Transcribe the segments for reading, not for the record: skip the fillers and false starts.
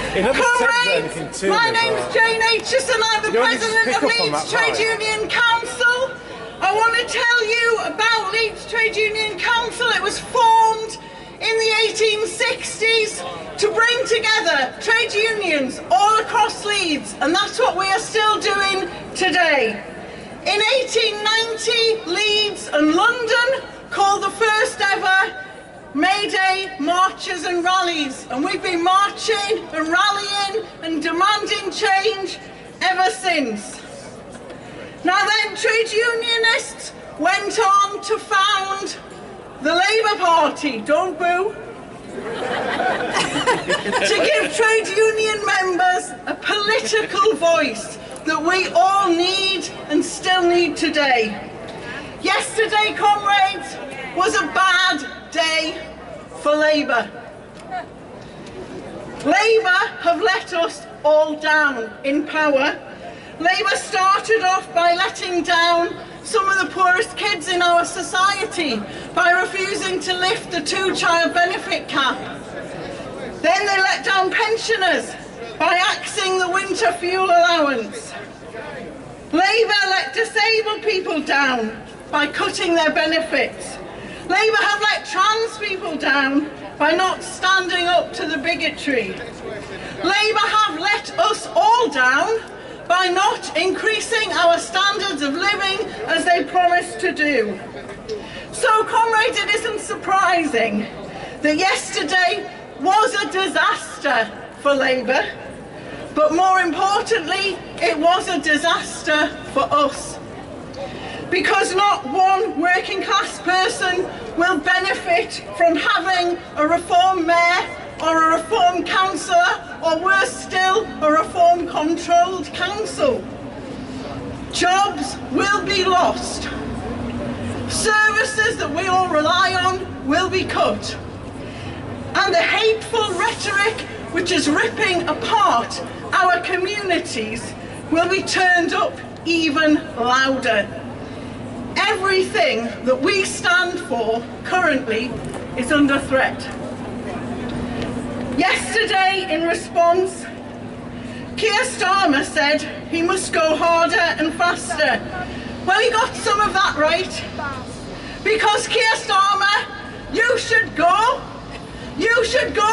Comrades, my name's Jane Aitchison, I'm the President of Leeds Trade Union Council. I want to tell you about Leeds Trade Union Council. It was formed in the 1860s to bring together trade unions all across Leeds, and that's what we are still doing today. In 1890, Leeds and London called the first ever Mayday marches and rallies, and we've been marching and rallying and demanding change ever since. Now then, trade unionists went on to found the Labour Party, don't boo, to give trade union members a political voice that we all need and still need today. Yesterday, comrades, was a bad day for Labour. Labour have let us all down in power. Labour started off by letting down some of the poorest kids in our society by refusing to lift the two-child benefit cap. Then they let down pensioners by axing the winter fuel allowance. Labour let disabled people down by cutting their benefits. Labour have let trans people down by not standing up to the bigotry. Labour have let us all down by not increasing our standards of living as they promised to do. So, comrades, it isn't surprising that yesterday was a disaster for Labour, but more importantly, it was a disaster for us. Because not one working class person will benefit from having a reform mayor or a reform councillor, or worse still, a reform controlled council. Jobs will be lost. Services that we all rely on will be cut. And the hateful rhetoric which is ripping apart our communities will be turned up even louder. Everything that we stand for currently is under threat. Yesterday, in response, Keir Starmer said he must go harder and faster. Well, he got some of that right. Because Keir Starmer, you should go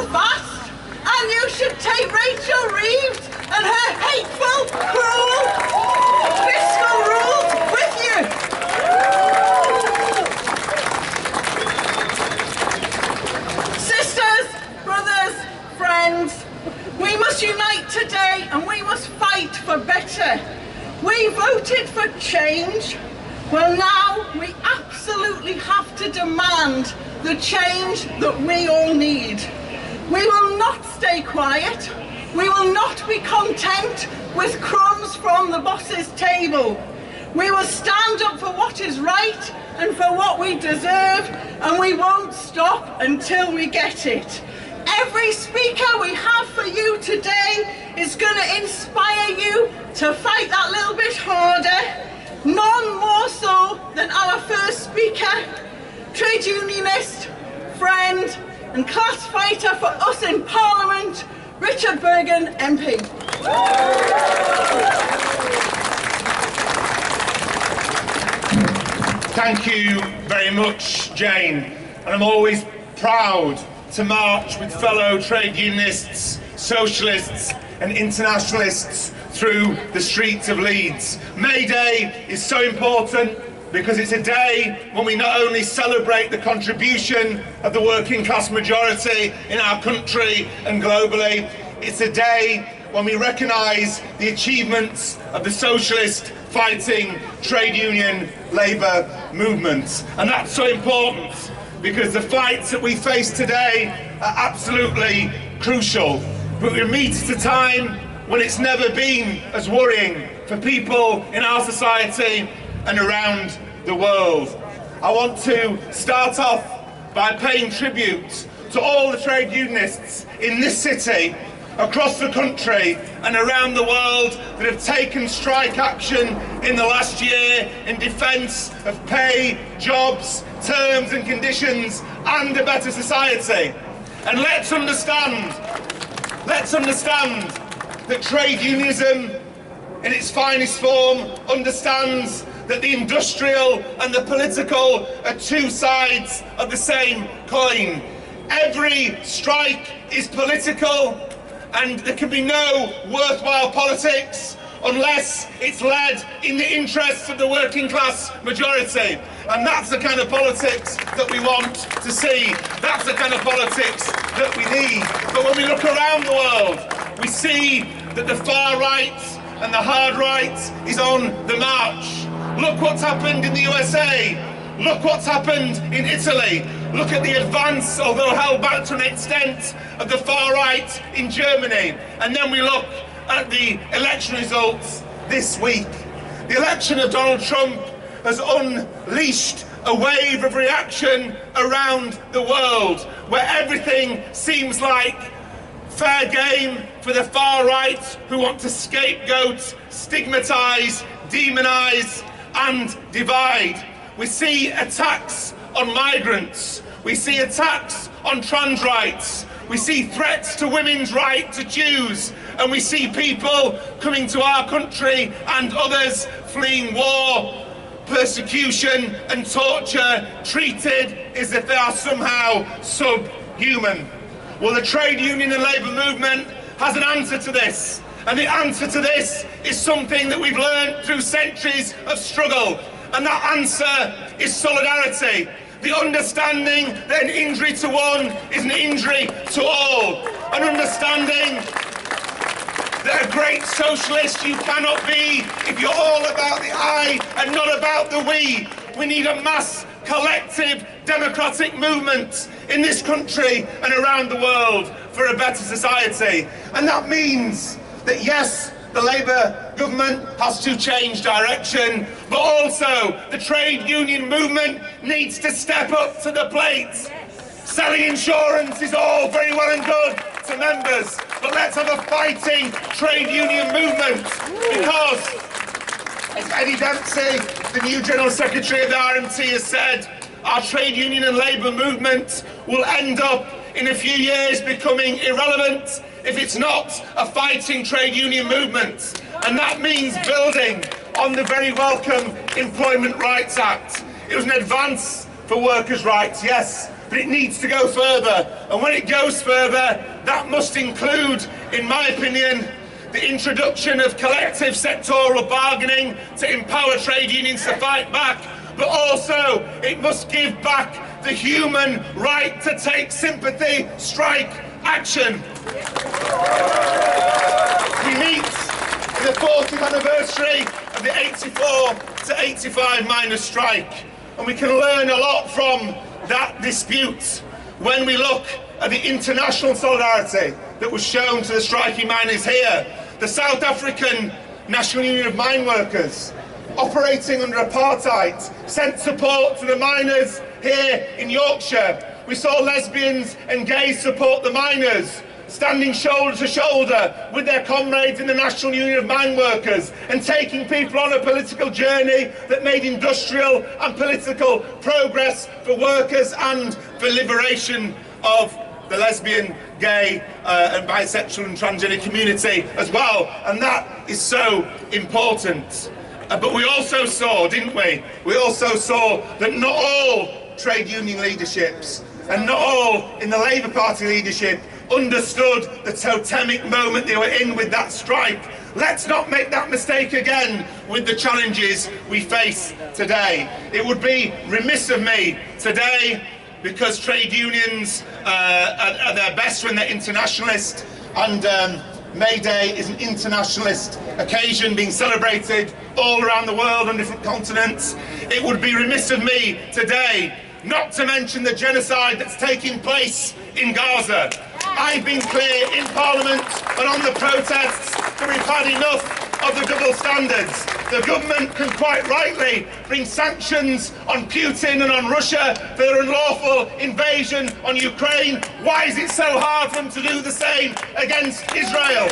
fast, and you should take Rachel Reeves and her hateful, cruel fiscal rules with you. Sisters, brothers, friends, we must unite today and we must fight for better. We voted for change. Well, now we absolutely have to demand the change that we all need. We will not stay quiet. We will not be content with crumbs from the boss's table. We will stand up for what is right and for what we deserve, and we won't stop until we get it. Every speaker we have for you today is going to inspire you to fight that little bit harder. None more so than our first speaker, trade unionist, friend and class fighter for us in Parliament, Richard Bergen, MP. Thank you very much, Jane. And I'm always proud to march with fellow trade unionists, socialists and internationalists through the streets of Leeds. May Day is so important because it's a day when we not only celebrate the contribution of the working class majority in our country and globally, it's a day when we recognise the achievements of the socialist fighting trade union labour movement. And that's so important because the fights that we face today are absolutely crucial. But we meet at a time when it's never been as worrying for people in our society and around the world. I want to start off by paying tribute to all the trade unionists in this city, across the country and around the world that have taken strike action in the last year in defence of pay, jobs, terms and conditions and a better society. And let's understand Let's understand that trade unionism in its finest form understands that the industrial and the political are two sides of the same coin. Every strike is political, and there can be no worthwhile politics unless it's led in the interests of the working class majority. And that's the kind of politics that we want to see. That's the kind of politics that we need. But when we look around the world, we see that the far right and the hard right is on the march. Look what's happened in the USA. Look what's happened in Italy. Look at the advance, although held back to an extent, of the far right in Germany. And then we look at the election results this week. The election of Donald Trump has unleashed a wave of reaction around the world, where everything seems like fair game for the far right, who want to scapegoat, stigmatise, demonise and divide. We see attacks on migrants. We see attacks on trans rights. We see threats to women's right to choose. And we see people coming to our country and others fleeing war, persecution and torture, treated as if they are somehow subhuman. Well, the trade union and labour movement has an answer to this. And the answer to this is something that we've learned through centuries of struggle. And that answer is solidarity. The understanding that an injury to one is an injury to all. An understanding that a great socialist you cannot be if you're all about the I and not about the we. We need a mass, collective, democratic movement in this country and around the world for a better society. And that means that, yes, the Labour government has to change direction, but also the trade union movement needs to step up to the plate. Selling insurance is all very well and good to members, but let's have a fighting trade union movement, because, as Eddie Dempsey, the new General Secretary of the RMT, has said, our trade union and labour movement will end up in a few years becoming irrelevant if it's not a fighting trade union movement. And that means building on the very welcome Employment Rights Act. It was an advance for workers' rights, yes, but it needs to go further. And when it goes further, that must include, in my opinion, the introduction of collective sectoral bargaining to empower trade unions to fight back, but also it must give back the human right to take sympathy, strike action. We meet in the 40th anniversary of the 84 to 85 miners' strike, and we can learn a lot from that dispute when we look at the international solidarity that was shown to the striking miners here. The South African National Union of Mine Workers, operating under apartheid, sent support to the miners here in Yorkshire. We saw lesbians and gays support the miners, standing shoulder to shoulder with their comrades in the National Union of Mine Workers, and taking people on a political journey that made industrial and political progress for workers and for liberation of the lesbian, gay and bisexual and transgender community as well. And that is so important. But we also saw, didn't we? We also saw that not all trade union leaderships and not all in the Labour Party leadership understood the totemic moment they were in with that strike. Let's not make that mistake again with the challenges we face today. It would be remiss of me today, because trade unions are their best when they're internationalist, and Mayday is an internationalist occasion being celebrated all around the world on different continents. It would be remiss of me today not to mention the genocide that's taking place in Gaza. I've been clear in Parliament and on the protests that we've had enough of the double standards. The government can quite rightly bring sanctions on Putin and on Russia for their unlawful invasion on Ukraine. Why is it so hard for them to do the same against Israel?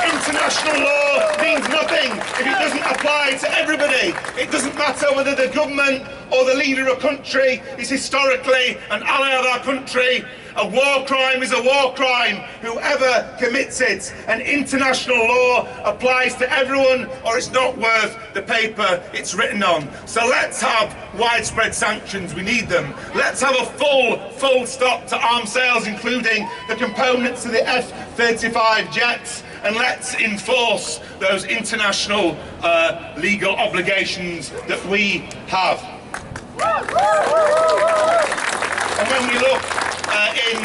International law means means nothing if it doesn't apply to everybody. It doesn't matter whether the government or the leader of a country is historically an ally of our country. A war crime is a war crime, whoever commits it, and international law applies to everyone or it's not worth the paper it's written on. So let's have widespread sanctions, we need them. Let's have a full stop to arms sales, including the components to the F-35 jets, and let's enforce those international legal obligations that we have. And when we look in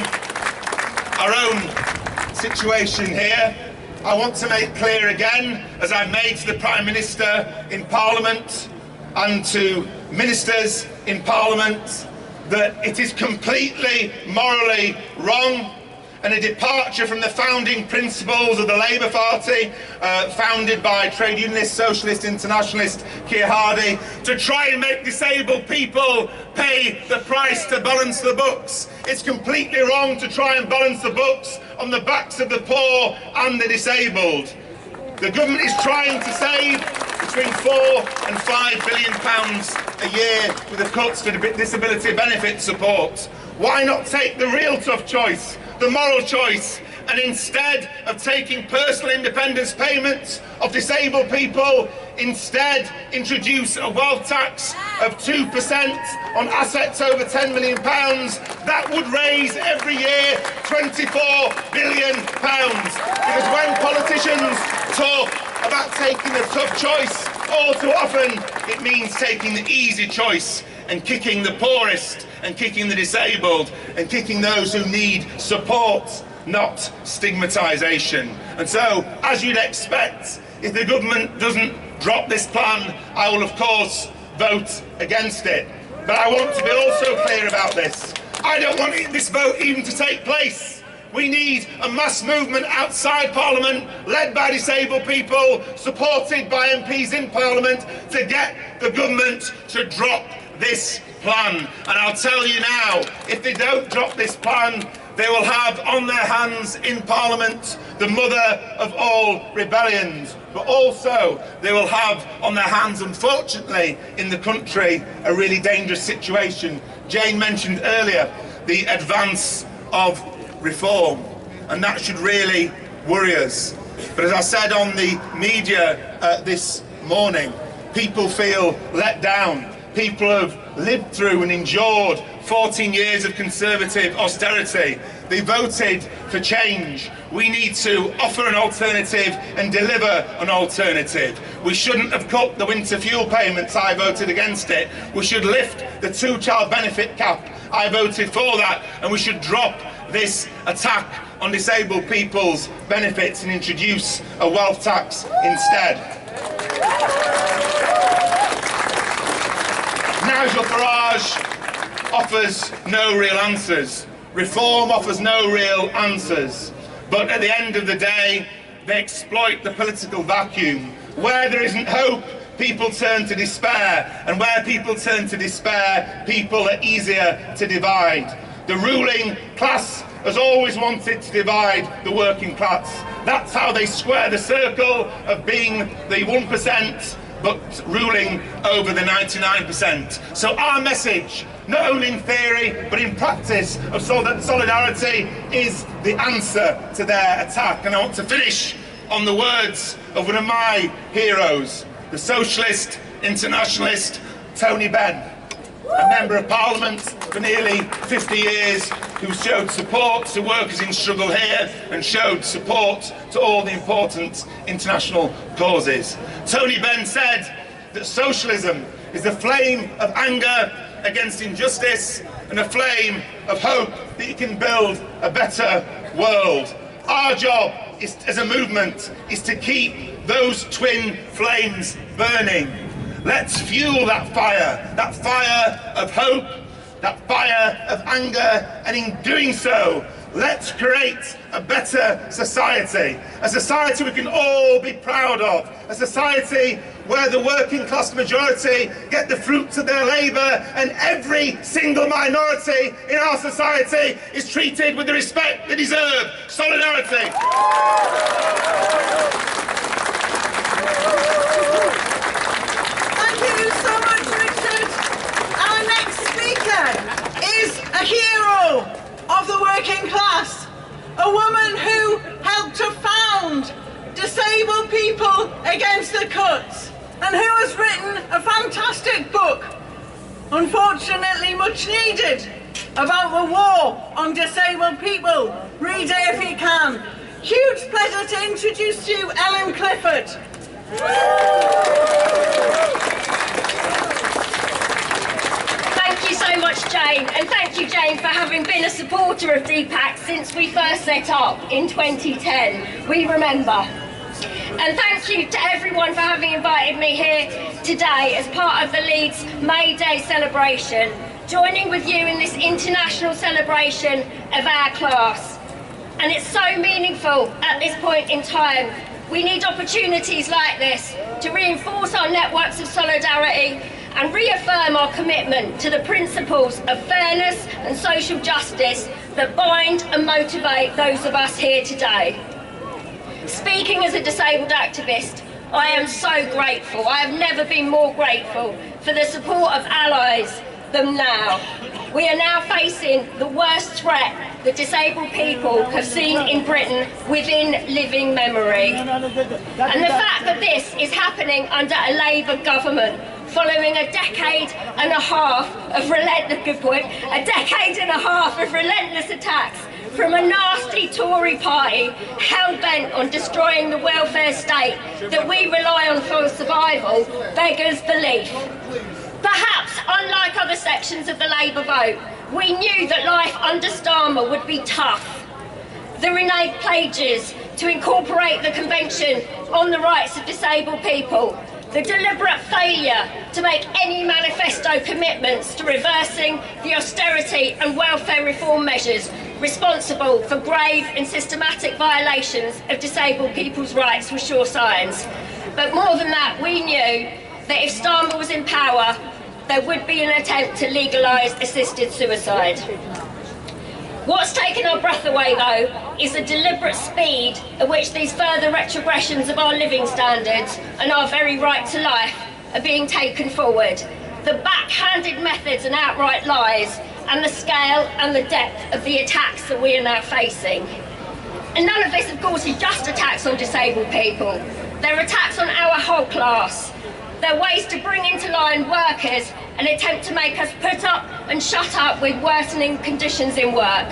our own situation here, I want to make clear again, as I made to the Prime Minister in Parliament and to ministers in Parliament, that it is completely morally wrong and a departure from the founding principles of the Labour Party, founded by trade unionist, socialist, internationalist Keir Hardie, to try and make disabled people pay the price to balance the books. It's completely wrong to try and balance the books on the backs of the poor and the disabled. The government is trying to save between £4 and £5 billion a year with the cuts to disability benefit support. Why not take the real tough choice, the moral choice, and instead of taking personal independence payments of disabled people, instead introduce a wealth tax of 2% on assets over £10 million. That would raise every year £24 billion. Because when politicians talk about taking a tough choice, all too often it means taking the easy choice and kicking the poorest and kicking the disabled and kicking those who need support, not stigmatisation. And so, as you'd expect, if the government doesn't drop this plan, I will of course vote against it. But I want to be also clear about this. I don't want this vote even to take place. We need a mass movement outside Parliament, led by disabled people, supported by MPs in Parliament, to get the government to drop this plan. And I'll tell you now, if they don't drop this plan, they will have on their hands in Parliament the mother of all rebellions. But also they will have on their hands, unfortunately, in the country, a really dangerous situation. Jane mentioned earlier the advance of reform, and that should really worry us. But as I said on the media this morning, people feel let down. People have lived through and endured 14 years of Conservative austerity. They voted for change. We need to offer an alternative and deliver an alternative. We shouldn't have cut the winter fuel payments. I voted against it. We should lift the two-child benefit cap. I voted for that. And we should drop this attack on disabled people's benefits and introduce a wealth tax instead. Nigel Farage offers no real answers. Reform offers no real answers. But at the end of the day, they exploit the political vacuum. Where there isn't hope, people turn to despair. And where people turn to despair, people are easier to divide. The ruling class has always wanted to divide the working class. That's how they square the circle of being the 1%, but ruling over the 99%. So our message, not only in theory, but in practice, of solidarity is the answer to their attack. And I want to finish on the words of one of my heroes, the socialist, internationalist, Tony Benn, a member of Parliament for nearly 50 years, who showed support to workers in struggle here and showed support to all the important international causes. Tony Benn said that socialism is a flame of anger against injustice and a flame of hope that you can build a better world. Our job is, as a movement, is to keep those twin flames burning. Let's fuel that fire of hope, that fire of anger, and in doing so, let's create a better society, a society we can all be proud of, a society where the working class majority get the fruits of their labour and every single minority in our society is treated with the respect they deserve. Solidarity. hero of the working class, a woman who helped to found Disabled People Against the Cuts, and who has written a fantastic book, unfortunately much needed, about the war on disabled people. Read it if you can. Huge pleasure to introduce to you Ellen Clifford. Thank you so much, Jane, and thank you, Jane, for having been a supporter of DPAC since we first set up in 2010. We remember. And thank you to everyone for having invited me here today as part of the Leeds Mayday celebration, joining with you in this international celebration of our class. And it's so meaningful at this point in time. We need opportunities like this to reinforce our networks of solidarity and reaffirm our commitment to the principles of fairness and social justice that bind and motivate those of us here today. Speaking as a disabled activist, I am so grateful. I have never been more grateful for the support of allies than now. We are now facing the worst threat that disabled people have seen in Britain within living memory. And the fact that this is happening under a Labour government following a decade and a half of relentless attacks from a nasty Tory party hell-bent on destroying the welfare state that we rely on for survival, beggars belief. Perhaps, unlike other sections of the Labour vote, we knew that life under Starmer would be tough. The reneged pledges to incorporate the Convention on the Rights of Disabled People, the deliberate failure to make any manifesto commitments to reversing the austerity and welfare reform measures responsible for grave and systematic violations of disabled people's rights were sure signs. But more than that, we knew that if Starmer was in power, there would be an attempt to legalise assisted suicide. What's taken our breath away, though, is the deliberate speed at which these further retrogressions of our living standards and our very right to life are being taken forward. The backhanded methods and outright lies, and the scale and the depth of the attacks that we are now facing. And none of this, of course, is just attacks on disabled people. They're attacks on our whole class. They're ways to bring into line workers and attempt to make us put up and shut up with worsening conditions in work.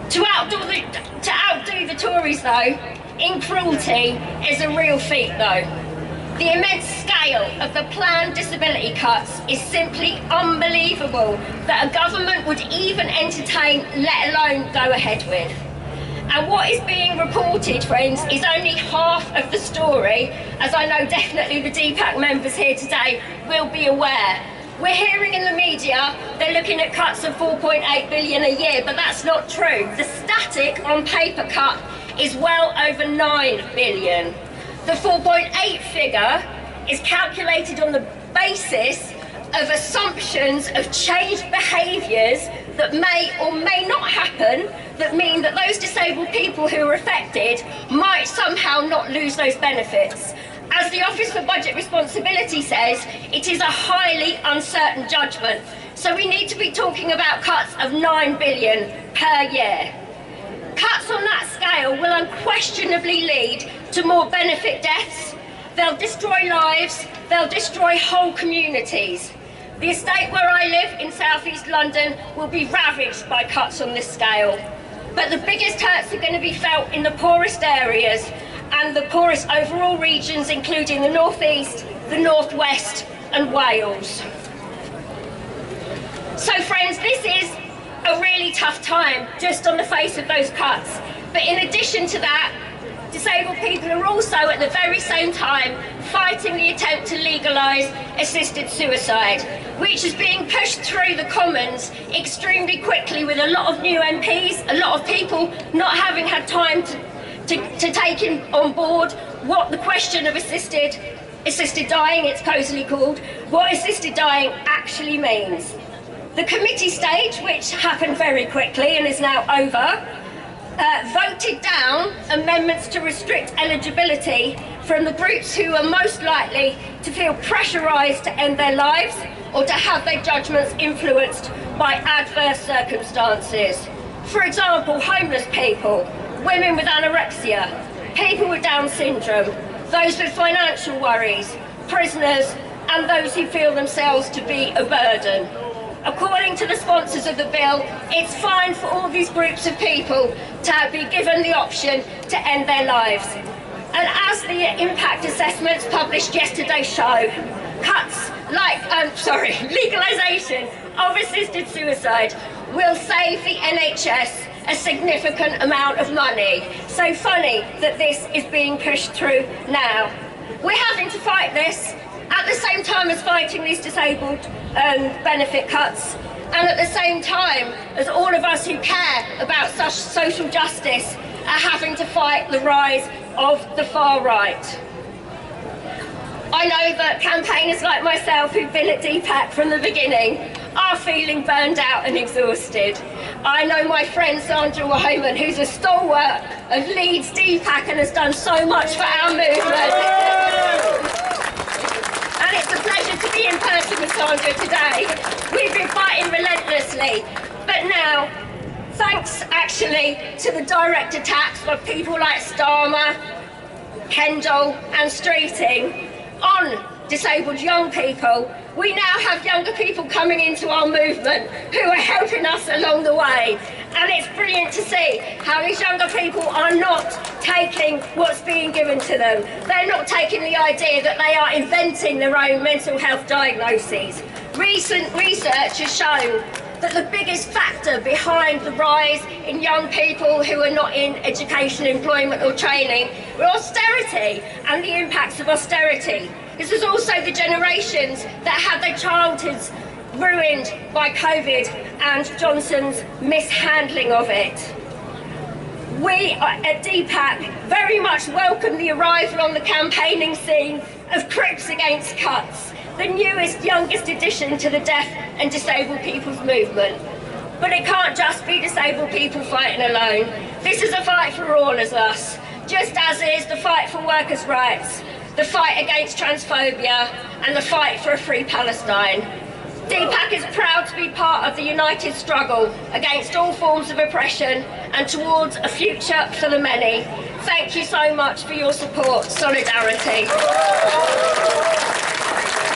To outdo the Tories, though, in cruelty is a real feat, though. The immense scale of the planned disability cuts is simply unbelievable that a government would even entertain, let alone go ahead with. And what is being reported, friends, is only half of the story, as I know definitely the DPAC members here today will be aware. We're hearing in the media they're looking at cuts of 4.8 billion a year, but that's not true. The static on paper cut is well over 9 billion. The 4.8 figure is calculated on the basis of assumptions of changed behaviours that may or may not happen, that mean that those disabled people who are affected might somehow not lose those benefits. As the Office for Budget Responsibility says, it is a highly uncertain judgment. So we need to be talking about cuts of 9 billion per year. Cuts on that scale will unquestionably lead to more benefit deaths. They'll destroy lives, they'll destroy whole communities. The estate where I live in South East London will be ravaged by cuts on this scale. But the biggest hurts are going to be felt in the poorest areas and the poorest overall regions, including the North East, the North West and Wales. So friends, this is a really tough time just on the face of those cuts. But in addition to that, disabled people are also at the very same time fighting the attempt to legalise assisted suicide, which is being pushed through the Commons extremely quickly with a lot of new MPs, a lot of people not having had time to take on board what the question of assisted dying, it's cosily called, what assisted dying actually means. The committee stage, which happened very quickly and is now over, voted down amendments to restrict eligibility from the groups who are most likely to feel pressurised to end their lives or to have their judgments influenced by adverse circumstances. For example, homeless people, women with anorexia, people with Down syndrome, those with financial worries, prisoners, and those who feel themselves to be a burden. According to the sponsors of the bill, it's fine for all these groups of people to be given the option to end their lives. And as the impact assessments published yesterday show, cuts like, legalisation of assisted suicide will save the NHS a significant amount of money. So funny that this is being pushed through now. We're having to fight this at the same time as fighting these disabled benefit cuts, and at the same time as all of us who care about such social justice are having to fight the rise of the far right. I know that campaigners like myself who've been at DPAC from the beginning are feeling burned out and exhausted. I know my friend Sandra Wyman, who's a stalwart of Leeds DPAC and has done so much for our movement. And it's a pleasure to be in person with Sandra today. We've been fighting relentlessly, but now, thanks actually to the direct attacks by people like Starmer, Kendall and Streeting on disabled young people, we now have younger people coming into our movement who are helping us along the way. And it's brilliant to see how these younger people are not taking what's being given to them. They're not taking the idea that they are inventing their own mental health diagnoses. Recent research has shown that the biggest factor behind the rise in young people who are not in education, employment or training were austerity and the impacts of austerity. This was also the generations that had their childhoods ruined by COVID and Johnson's mishandling of it. We at DPAC very much welcome the arrival on the campaigning scene of Crips Against Cuts, the newest, youngest addition to the deaf and disabled people's movement. But it can't just be disabled people fighting alone. This is a fight for all of us, just as it is the fight for workers' rights, the fight against transphobia, and the fight for a free Palestine. DPAC is proud to be part of the united struggle against all forms of oppression and towards a future for the many. Thank you so much for your support. Solidarity.